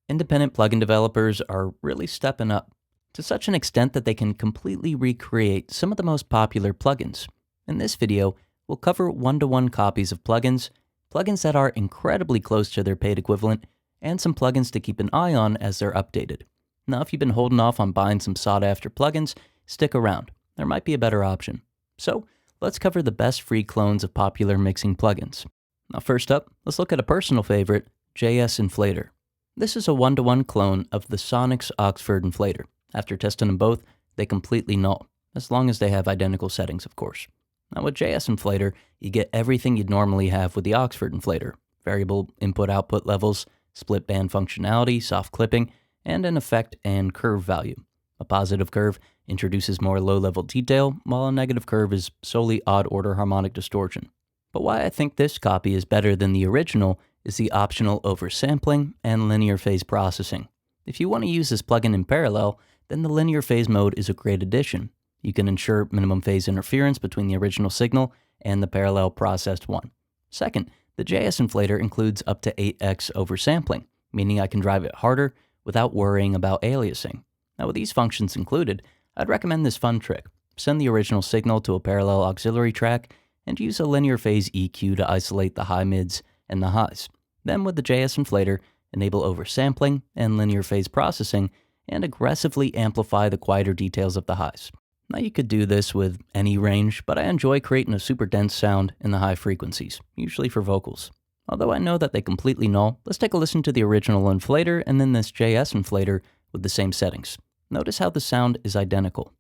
Independent plugin developers are really stepping up to such an extent that they can completely recreate some of the most popular plugins. In this video, we'll cover one-to-one copies of plugins, plugins that are incredibly close to their paid equivalent, and some plugins to keep an eye on as they're updated. Now, if you've been holding off on buying some sought-after plugins, stick around. There might be a better option. So, let's cover the best free clones of popular mixing plugins. Now, first up, let's look at a personal favorite, JS Inflator. This is a one-to-one clone of the Sonix Oxford Inflator. After testing them both, they completely null, as long as they have identical settings, of course. Now with JS Inflator, you get everything you'd normally have with the Oxford Inflator: variable input-output levels, split band functionality, soft clipping, and an effect and curve value. A positive curve introduces more low-level detail, while a negative curve is solely odd-order harmonic distortion. But why I think this copy is better than the original is the optional oversampling and linear phase processing. If you want to use this plugin in parallel, then the linear phase mode is a great addition. You can ensure minimum phase interference between the original signal and the parallel processed one. Second, the JS Inflator includes up to 8x oversampling, meaning I can drive it harder without worrying about aliasing. Now with these functions included, I'd recommend this fun trick. Send the original signal to a parallel auxiliary track and use a linear phase EQ to isolate the high mids and the highs. Then with the JS Inflator, enable oversampling and linear phase processing and aggressively amplify the quieter details of the highs. Now you could do this with any range, but I enjoy creating a super dense sound in the high frequencies, usually for vocals. Although I know that they completely null, let's take a listen to the original Inflator and then this JS Inflator with the same settings. Notice how the sound is identical.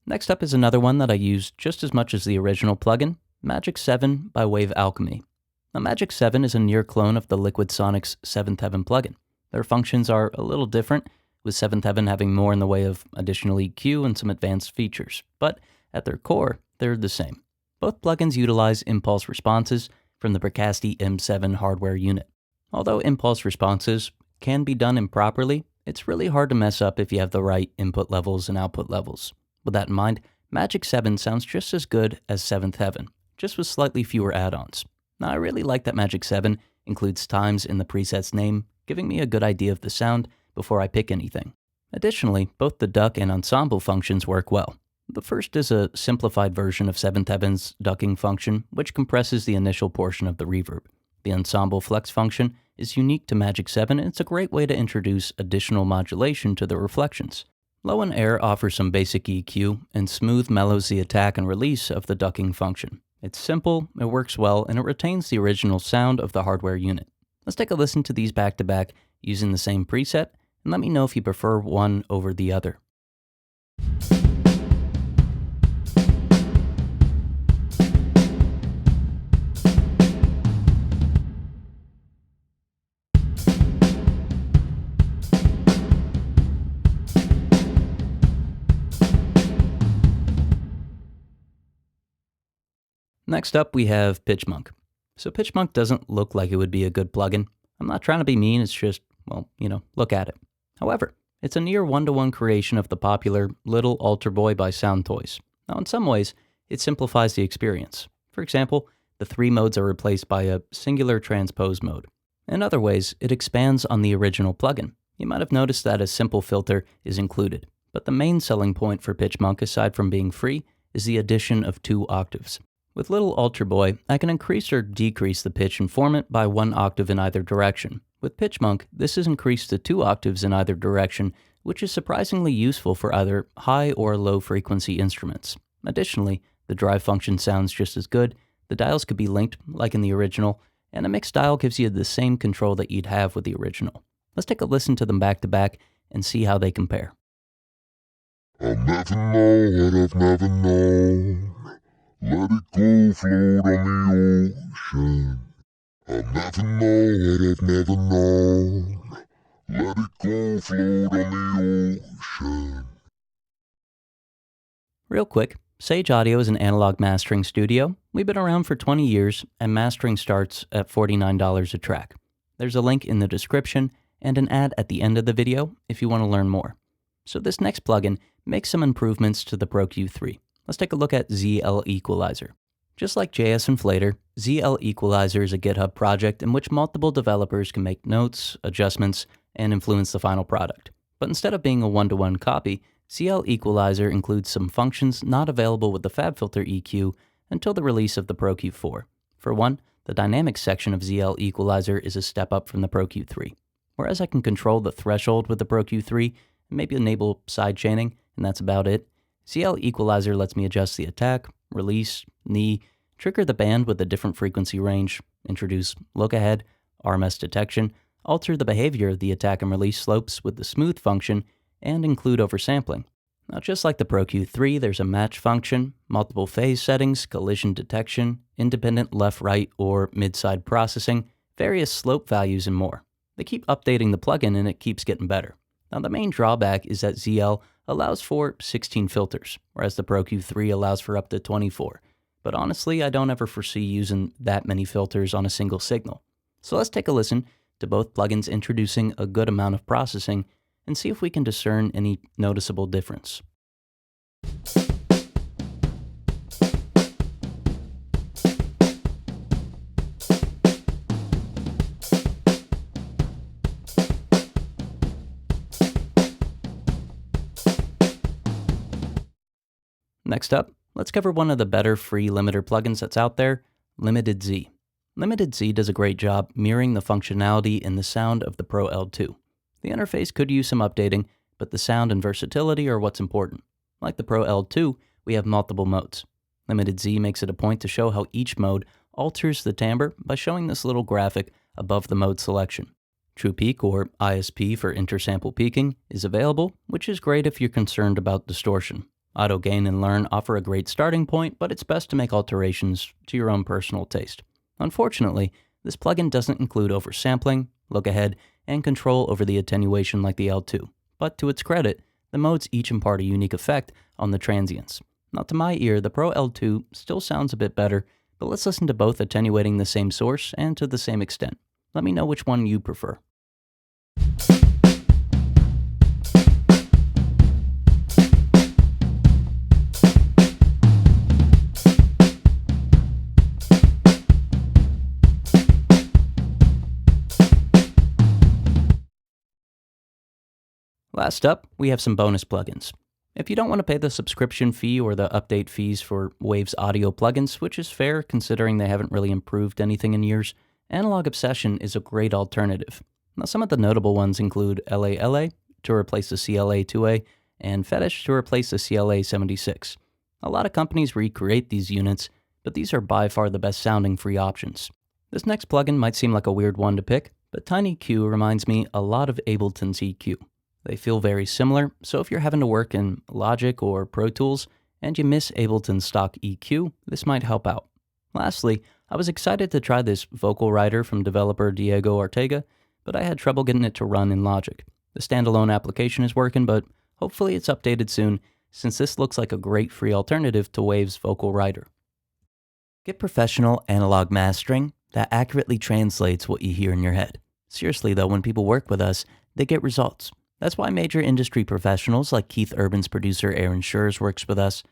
Next up is another one that I use just as much as the original plugin, Magic 7 by Wave Alchemy. Now Magic 7 is a near clone of the Liquid Sonics Seventh Heaven plugin. Their functions are a little different, with Seventh Heaven having more in the way of additional EQ and some advanced features, but at their core, they're the same. Both plugins utilize impulse responses from the Bricasti M7 hardware unit. Although impulse responses can be done improperly, it's really hard to mess up if you have the right input levels and output levels. With that in mind, Magic 7 sounds just as good as Seventh Heaven, just with slightly fewer add-ons. Now I really like that Magic 7 includes times in the preset's name, giving me a good idea of the sound before I pick anything. Additionally, both the duck and ensemble functions work well. The first is a simplified version of Seventh Heaven's ducking function, which compresses the initial portion of the reverb. The ensemble flex function is unique to Magic 7 and it's a great way to introduce additional modulation to the reflections. Low and Air offers some basic EQ, and Smooth mellows the attack and release of the ducking function. It's simple, it works well, and it retains the original sound of the hardware unit. Let's take a listen to these back-to-back using the same preset, and let me know if you prefer one over the other. Next up, we have PitchMonk. So PitchMonk doesn't look like it would be a good plugin. I'm not trying to be mean, it's just, well, look at it. However, it's a near one-to-one creation of the popular Little Altar Boy by Soundtoys. Now, in some ways, it simplifies the experience. For example, the 3 modes are replaced by a singular transpose mode. In other ways, it expands on the original plugin. You might have noticed that a simple filter is included. But the main selling point for PitchMonk, aside from being free, is the addition of 2 octaves. With Little Altar Boy, I can increase or decrease the pitch and form it by 1 octave in either direction. With PitchMonk, this is increased to 2 octaves in either direction, which is surprisingly useful for either high or low frequency instruments. Additionally, the drive function sounds just as good, the dials could be linked like in the original, and a mixed dial gives you the same control that you'd have with the original. Let's take a listen to them back to back and see how they compare. I'll never know what I've never known. Let it go, float on the ocean. I'll never know what I've never known. Let it go, float on the ocean. Real quick, Sage Audio is an analog mastering studio. We've been around for 20 years, and mastering starts at $49 a track. There's a link in the description and an ad at the end of the video if you want to learn more. So this next plugin makes some improvements to the Pro Q3. Let's take a look at ZL Equalizer. Just like JS Inflator, ZL Equalizer is a GitHub project in which multiple developers can make notes, adjustments, and influence the final product. But instead of being a one-to-one copy, ZL Equalizer includes some functions not available with the FabFilter EQ until the release of the Pro Q4. For one, the dynamics section of ZL Equalizer is a step up from the Pro Q3. Whereas I can control the threshold with the Pro Q3, and maybe enable sidechaining, and that's about it, ZL Equalizer lets me adjust the attack, release, knee, trigger the band with a different frequency range, introduce look ahead, RMS detection, alter the behavior of the attack and release slopes with the smooth function, and include oversampling. Now, just like the Pro Q3, there's a match function, multiple phase settings, collision detection, independent left-right or mid-side processing, various slope values, and more. They keep updating the plugin and it keeps getting better. Now, the main drawback is that ZL allows for 16 filters, whereas the Pro Q3 allows for up to 24. But honestly, I don't ever foresee using that many filters on a single signal. So let's take a listen to both plugins introducing a good amount of processing and see if we can discern any noticeable difference. Next up, let's cover one of the better free limiter plugins that's out there, Limited Z. Limited Z does a great job mirroring the functionality and the sound of the Pro L2. The interface could use some updating, but the sound and versatility are what's important. Like the Pro L2, we have multiple modes. Limited Z makes it a point to show how each mode alters the timbre by showing this little graphic above the mode selection. True Peak, or ISP for intersample peaking, is available, which is great if you're concerned about distortion. Auto Gain and Learn offer a great starting point, but it's best to make alterations to your own personal taste. Unfortunately, this plugin doesn't include oversampling, look ahead, and control over the attenuation like the L2. But to its credit, the modes each impart a unique effect on the transients. Now, to my ear, the Pro L2 still sounds a bit better, but let's listen to both attenuating the same source and to the same extent. Let me know which one you prefer. Last up, we have some bonus plugins. If you don't want to pay the subscription fee or the update fees for Waves audio plugins, which is fair considering they haven't really improved anything in years, Analog Obsession is a great alternative. Now, some of the notable ones include LALA to replace the CLA2A and Fetish to replace the CLA76. A lot of companies recreate these units, but these are by far the best sounding free options. This next plugin might seem like a weird one to pick, but TinyQ reminds me a lot of Ableton's EQ. They feel very similar, so if you're having to work in Logic or Pro Tools and you miss Ableton's stock EQ, this might help out. Lastly, I was excited to try this vocal writer from developer Diego Ortega, but I had trouble getting it to run in Logic. The standalone application is working, but hopefully it's updated soon, since this looks like a great free alternative to Waves vocal writer. Get professional analog mastering that accurately translates what you hear in your head. Seriously though, when people work with us, they get results. That's why major industry professionals like Keith Urban's producer Aaron Schurz works with us,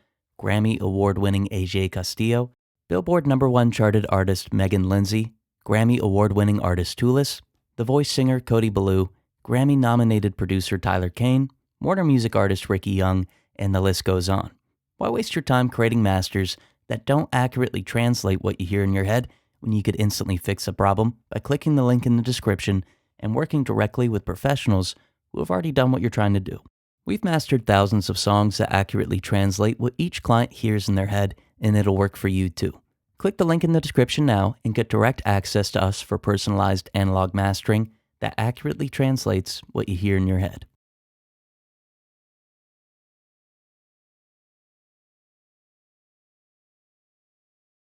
Grammy award-winning AJ Castillo, Billboard #1 charted artist Megan Lindsay, Grammy award-winning artist Tulis, The Voice singer Cody Ballou, Grammy-nominated producer Tyler Kane, Warner Music artist Ricky Young, and the list goes on. Why waste your time creating masters that don't accurately translate what you hear in your head when you could instantly fix a problem by clicking the link in the description and working directly with professionals who have already done what you're trying to do. We've mastered thousands of songs that accurately translate what each client hears in their head, and it'll work for you too. Click the link in the description now and get direct access to us for personalized analog mastering that accurately translates what you hear in your head.